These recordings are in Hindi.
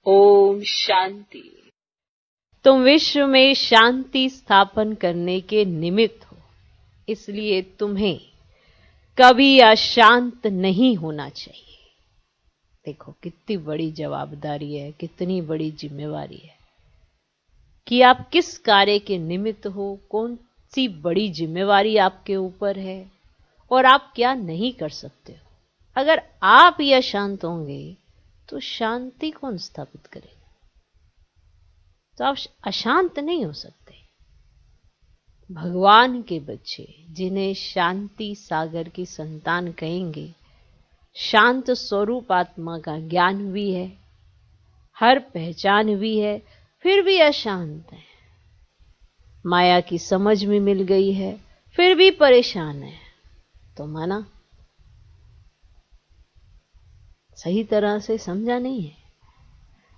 ओम शांति। तुम विश्व में शांति स्थापन करने के निमित्त हो, इसलिए तुम्हें कभी अशांत नहीं होना चाहिए। देखो कितनी बड़ी जवाबदारी है, कितनी बड़ी जिम्मेवारी है कि आप किस कार्य के निमित्त हो, कौन सी बड़ी जिम्मेवारी आपके ऊपर है और आप क्या नहीं कर सकते हो। अगर आप ही अशांत होंगे तो शांति कौन स्थापित करेगा? तो आप अशांत नहीं हो सकते। भगवान के बच्चे जिन्हें शांति सागर की संतान कहेंगे, शांत स्वरूप आत्मा का ज्ञान भी है, हर पहचान भी है, फिर भी अशांत है। माया की समझ में मिल गई है, फिर भी परेशान है। तो माना सही तरह से समझा नहीं है,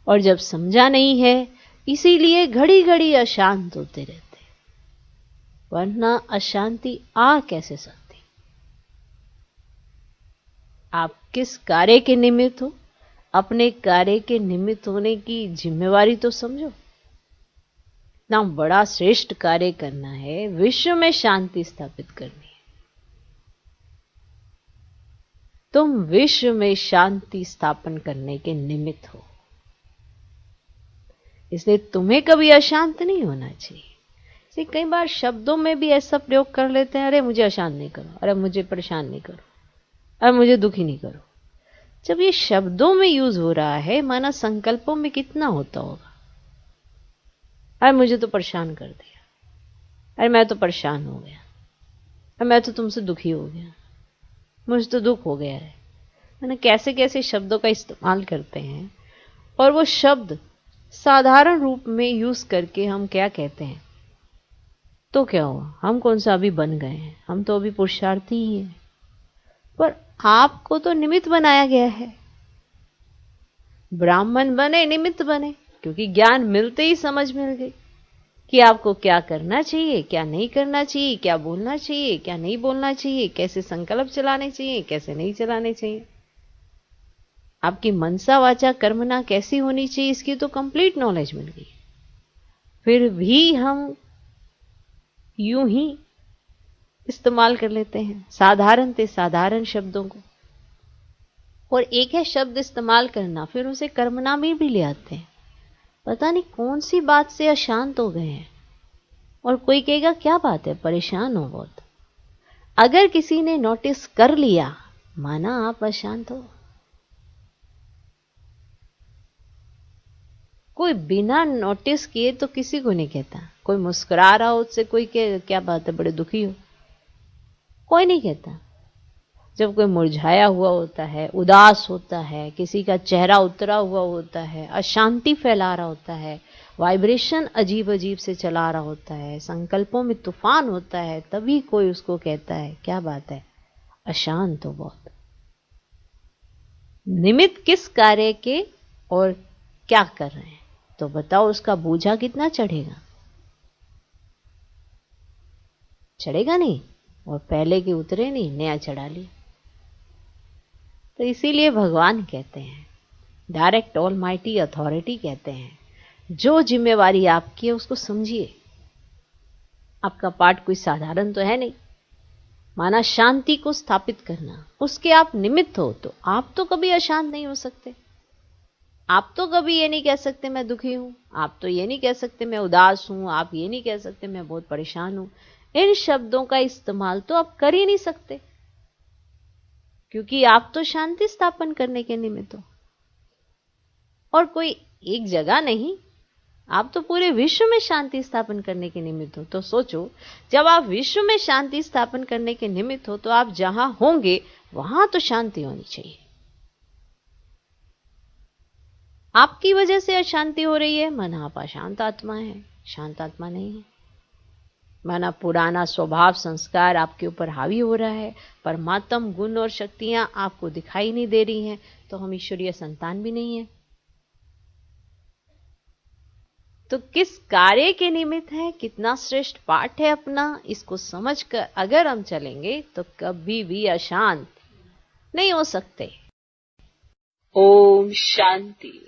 और जब समझा नहीं है इसीलिए घड़ी घड़ी अशांत होते रहते, वरना अशांति आ कैसे सकती? आप किस कार्य के निमित्त हो, अपने कार्य के निमित्त होने की जिम्मेवारी तो समझो। इतना बड़ा श्रेष्ठ कार्य करना है, विश्व में शांति स्थापित करनी है। तुम विश्व में शांति स्थापन करने के निमित्त हो, इसलिए तुम्हें कभी अशांत नहीं होना चाहिए। इसलिए कई बार शब्दों में भी ऐसा प्रयोग कर लेते हैं, अरे मुझे अशांत नहीं करो, अरे मुझे परेशान नहीं करो, अरे मुझे दुखी नहीं करो। जब ये शब्दों में यूज हो रहा है, माना संकल्पों में कितना होता होगा। अरे मुझे तो परेशान कर दिया, अरे मैं तो परेशान हो गया, अरे मैं तो तुमसे दुखी हो गया, मुझे तो दुख हो गया है। मैंने कैसे कैसे शब्दों का इस्तेमाल करते हैं, और वो शब्द साधारण रूप में यूज करके हम क्या कहते हैं? तो क्या हुआ, हम कौन सा अभी बन गए हैं? हम तो अभी पुरुषार्थी ही हैं। पर आपको तो निमित्त बनाया गया है। ब्राह्मण बने, निमित्त बने, क्योंकि ज्ञान मिलते ही समझ मिल गई कि आपको क्या करना चाहिए, क्या नहीं करना चाहिए, क्या बोलना चाहिए, क्या नहीं बोलना चाहिए, कैसे संकल्प चलाने चाहिए, कैसे नहीं चलाने चाहिए। आपकी मनसा वाचा कर्मना कैसी होनी चाहिए, इसकी तो कंप्लीट नॉलेज मिल गई। फिर भी हम यूं ही इस्तेमाल कर लेते हैं साधारण से साधारण शब्दों को, और एक है शब्द इस्तेमाल करना, फिर उसे कर्मना में भी ले आते हैं। पता नहीं कौन सी बात से अशांत हो गए हैं, और कोई कहेगा क्या बात है, परेशान हो बहुत। अगर किसी ने नोटिस कर लिया, माना आप अशांत हो। कोई बिना नोटिस किए तो किसी को नहीं कहता। कोई मुस्कुरा रहा हो उससे कोई क्या बात है, बड़े दुखी हो, कोई नहीं कहता। जब कोई मुरझाया हुआ होता है, उदास होता है, किसी का चेहरा उतरा हुआ होता है, अशांति फैला रहा होता है, वाइब्रेशन अजीब अजीब से चला रहा होता है, संकल्पों में तूफान होता है, तभी कोई उसको कहता है क्या बात है, अशांत हो बहुत। निमित्त किस कार्य के और क्या कर रहे हैं, तो बताओ उसका बोझा कितना चढ़ेगा? चढ़ेगा नहीं, और पहले के उतरे नहीं, नया चढ़ा लिया। तो इसीलिए भगवान कहते हैं, डायरेक्ट ऑलमाइटी अथॉरिटी कहते हैं, जो जिम्मेवारी आपकी है उसको समझिए। आपका पाठ कोई साधारण तो है नहीं। माना शांति को स्थापित करना, उसके आप निमित्त हो, तो आप तो कभी अशांत नहीं हो सकते। आप तो कभी ये नहीं कह सकते मैं दुखी हूं, आप तो ये नहीं कह सकते मैं उदास हूं, आप ये नहीं कह सकते मैं बहुत परेशान हूं। इन शब्दों का इस्तेमाल तो आप कर ही नहीं सकते, क्योंकि आप तो शांति स्थापन करने के निमित्त हो, और कोई एक जगह नहीं, आप तो पूरे विश्व में शांति स्थापन करने के निमित्त हो। तो सोचो, जब आप विश्व में शांति स्थापन करने के निमित्त हो, तो आप जहां होंगे वहां तो शांति होनी चाहिए। आपकी वजह से अशांति हो रही है, माना आप अशांत आत्मा है, शांत आत्मा नहीं है। माना पुराना स्वभाव संस्कार आपके ऊपर हावी हो रहा है, परमात्म गुण और शक्तियां आपको दिखाई नहीं दे रही हैं, तो हम ईश्वरीय संतान भी नहीं है। तो किस कार्य के निमित्त है, कितना श्रेष्ठ पाठ है अपना, इसको समझकर अगर हम चलेंगे तो कभी भी अशांत नहीं हो सकते। ओम शांति।